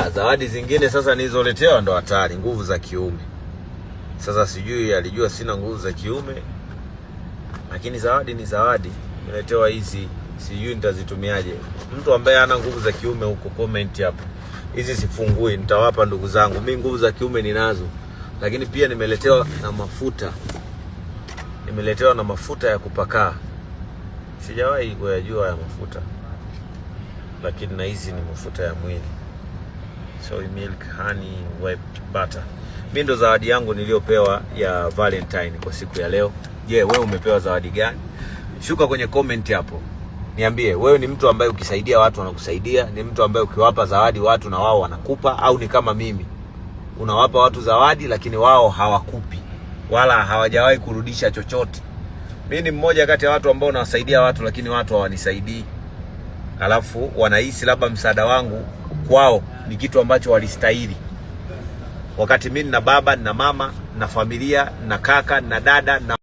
zawadi zingine sasa nilizoletewa ndo hatari, nguvu za kiume. Sasa sijui alijua sina nguvu za kiume, lakini zawadi ni zawadi. Nimeletewa hizi, sijui nitazitumiaje. Mtu ambaye hana nguvu za kiume huko comment hapo. Hizi sifungui, nitawapa ndugu zangu. Mimi nguvu za kiume ninazo. Lakini pia nimeletewa na mafuta. Nimeletewa na mafuta ya kupakaa. Sijawahi kuyajua ya mafuta. Lakini na hizi ni mafuta ya mwili. Soy milk, honey, whey butter. Mimi ndo zawadi yangu niliyopewa ya Valentine kwa siku ya leo. Je, wewe umepewa zawadi gani? Shuka kwenye comment hapo. Niambie, wewe ni mtu ambaye ukisaidia watu wanakusaidia, ni mtu ambaye ukiwapa zawadi watu na wao wanakupa, au ni kama mimi? Unawapa watu zawadi lakini wao hawakupi wala hawajawahi kurudisha chochote. Mimi ni mmoja kati ya watu ambao nawasaidia watu lakini watu hawanisaidii. Alafu wanahisi labda msaada wangu kwao ni kitu ambacho walistahili. Wakati mimi na baba na mama na familia na kaka na dada na